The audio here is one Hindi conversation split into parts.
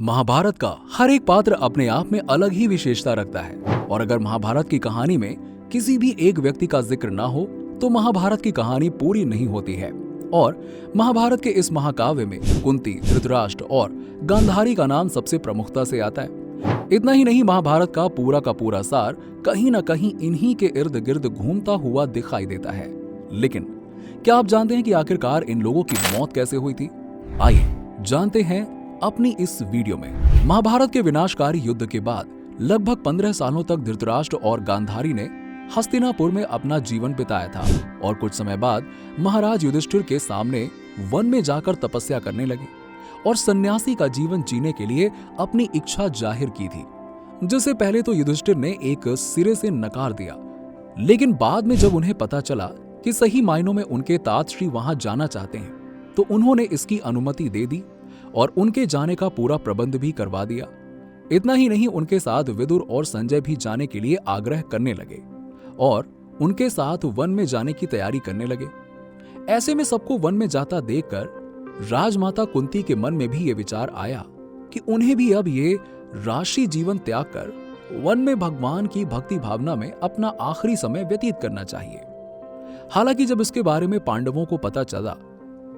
महाभारत का हर एक पात्र अपने आप में अलग ही विशेषता रखता है और अगर महाभारत की कहानी में किसी भी एक व्यक्ति का जिक्र ना हो तो महाभारत की कहानी पूरी नहीं होती है। और महाभारत के इस महाकाव्य में कुंती, धृतराष्ट्र और गांधारी का नाम सबसे प्रमुखता से आता है। इतना ही नहीं, महाभारत का पूरा सार कहीं न कहीं इन्हीं के इर्द गिर्द घूमता हुआ दिखाई देता है। लेकिन क्या आप जानते हैं कि आखिरकार इन लोगों की मौत कैसे हुई थी? आइए जानते हैं अपनी इस वीडियो में। महाभारत के विनाशकारी युद्ध के बाद लगभग 15 सालों तक धृतराष्ट्र और गांधारी ने हस्तिनापुर में अपना जीवन बिताया था और कुछ समय बाद महाराज युधिष्ठिर के सामने वन में जाकर तपस्या करने लगे और सन्यासी का जीवन जीने के लिए अपनी इच्छा जाहिर की थी, जिसे पहले तो युधिष्ठिर ने एक सिरे से नकार दिया। लेकिन बाद में जब उन्हें पता चला कि सही मायनों में उनके तात श्री वहां जाना चाहते हैं तो उन्होंने इसकी अनुमति दे दी और उनके जाने का पूरा प्रबंध भी करवा दिया। इतना ही नहीं, उनके साथ विदुर और संजय भी जाने के लिए आग्रह करने लगे और उनके साथ वन में जाने की तैयारी करने लगे। ऐसे में सबको वन में जाता देखकर राजमाता कुंती के मन में भी ये विचार आया कि उन्हें भी अब ये राशि जीवन त्याग कर वन में भगवान की भक्ति भावना में अपना आखिरी समय व्यतीत करना चाहिए। हालांकि जब इसके बारे में पांडवों को पता चला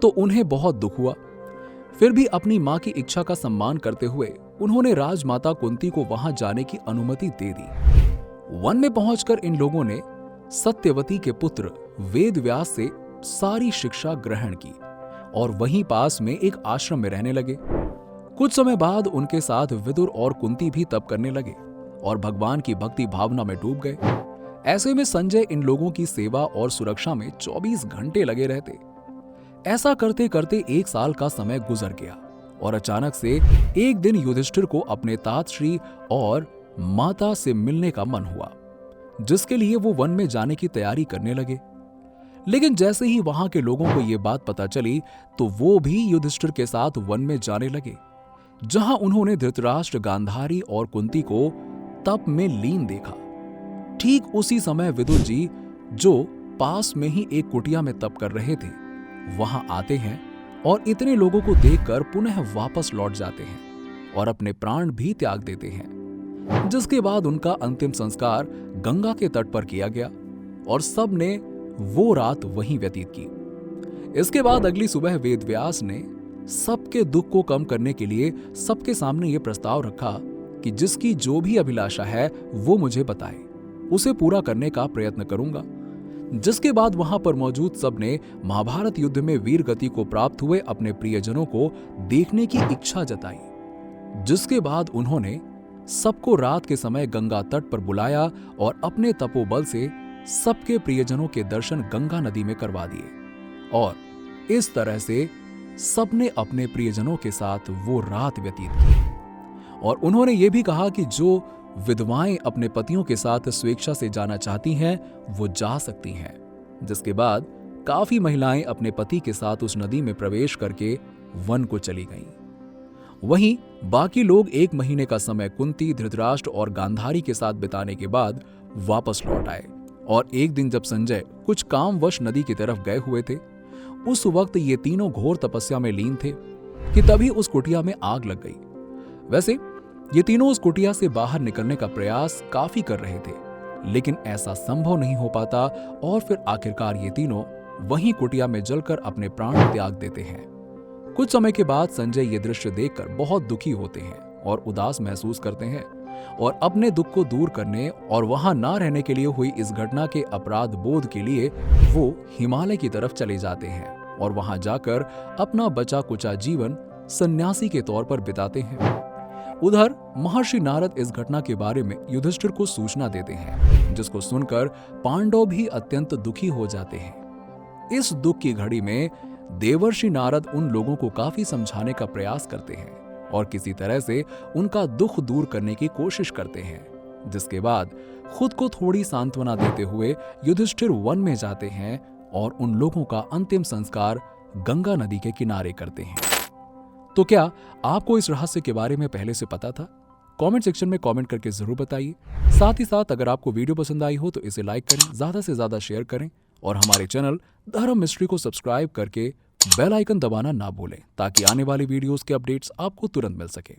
तो उन्हें बहुत दुख हुआ। फिर भी अपनी मां की इच्छा का सम्मान करते हुए उन्होंने राजमाता कुंती को वहां जाने की अनुमति दे दी। वन में पहुंचकर इन लोगों ने सत्यवती के पुत्र वेदव्यास से सारी शिक्षा ग्रहण की और वहीं पास में एक आश्रम में रहने लगे। कुछ समय बाद उनके साथ विदुर और कुंती भी तप करने लगे और भगवान की भक्ति भावना में डूब गए। ऐसे में संजय इन लोगों की सेवा और सुरक्षा में 24 घंटे लगे रहते। ऐसा करते करते 1 साल का समय गुजर गया और अचानक से एक दिन युधिष्ठिर को अपने तात श्री और माता से मिलने का मन हुआ, जिसके लिए वो वन में जाने की तैयारी करने लगे। लेकिन जैसे ही वहां के लोगों को ये बात पता चली तो वो भी युधिष्ठिर के साथ वन में जाने लगे, जहां उन्होंने धृतराष्ट्र, गांधारी और कुंती को तप में लीन देखा। ठीक उसी समय विदुर जी, जो पास में ही एक कुटिया में तप कर रहे थे, वहां आते हैं और इतने लोगों को देखकर पुनः वापस लौट जाते हैं और अपने प्राण भी त्याग देते हैं, जिसके बाद उनका अंतिम संस्कार गंगा के तट पर किया गया और सब ने वो रात वहीं व्यतीत की। इसके बाद अगली सुबह वेदव्यास ने सबके दुख को कम करने के लिए सबके सामने ये प्रस्ताव रखा कि जिसकी जो भी अभिलाषा है वो मुझे बताए, उसे पूरा करने का प्रयत्न करूंगा। जिसके बाद वहां पर मौजूद सबने महाभारत युद्ध में वीर गति को प्राप्त हुए अपने प्रियजनों को देखने की इच्छा जताई, जिसके बाद उन्होंने सबको रात के समय गंगा तट पर बुलाया और अपने तपोबल से सबके प्रियजनों के दर्शन गंगा नदी में करवा दिए और इस तरह से सबने अपने प्रियजनों के साथ वो रात व्यतीत की। और उन्होंने ये भी कहा कि जो विधवाएं अपने पतियों के साथ स्वेच्छा से जाना चाहती हैं वो जा सकती हैं। जिसके बाद काफी महिलाएं अपने पति के साथ उस नदी में प्रवेश करके वन को चली गईं। वहीं बाकी लोग 1 महीने का समय कुंती, धृतराष्ट्र और गांधारी के साथ बिताने के बाद वापस लौट आए। और एक दिन जब संजय कुछ कामवश नदी की तरफ गए हुए थे, उस वक्त ये तीनों घोर तपस्या में लीन थे कि तभी उस कुटिया में आग लग गई। वैसे ये तीनों उस कुटिया से बाहर निकलने का प्रयास काफी कर रहे थे, लेकिन ऐसा संभव नहीं हो पाता और फिर आखिरकार ये तीनों वहीं कुटिया में जलकर अपने प्राण त्याग देते हैं। कुछ समय के बाद संजय ये दृश्य देखकर बहुत दुखी होते हैं और उदास महसूस करते हैं और अपने दुख को दूर करने और वहां ना रहने के लिए हुई इस घटना के अपराध बोध के लिए वो हिमालय की तरफ चले जाते हैं और वहां जाकर अपना बचा कुचा जीवन सन्यासी के तौर पर बिताते हैं। उधर महर्षि नारद इस घटना के बारे में युधिष्ठिर को सूचना देते हैं, जिसको सुनकर पांडव भी अत्यंत दुखी हो जाते हैं। इस दुख की घड़ी में देवर्षि नारद उन लोगों को काफी समझाने का प्रयास करते हैं और किसी तरह से उनका दुख दूर करने की कोशिश करते हैं, जिसके बाद खुद को थोड़ी सांत्वना देते हुए युधिष्ठिर वन में जाते हैं और उन लोगों का अंतिम संस्कार गंगा नदी के किनारे करते हैं। तो क्या आपको इस रहस्य के बारे में पहले से पता था? कमेंट सेक्शन में कमेंट करके जरूर बताइए। साथ ही साथ अगर आपको वीडियो पसंद आई हो तो इसे लाइक करें, ज्यादा से ज्यादा शेयर करें और हमारे चैनल धर्म मिस्ट्री को सब्सक्राइब करके बेल आइकन दबाना ना भूलें, ताकि आने वाली वीडियोस के अपडेट्स आपको तुरंत मिल सके।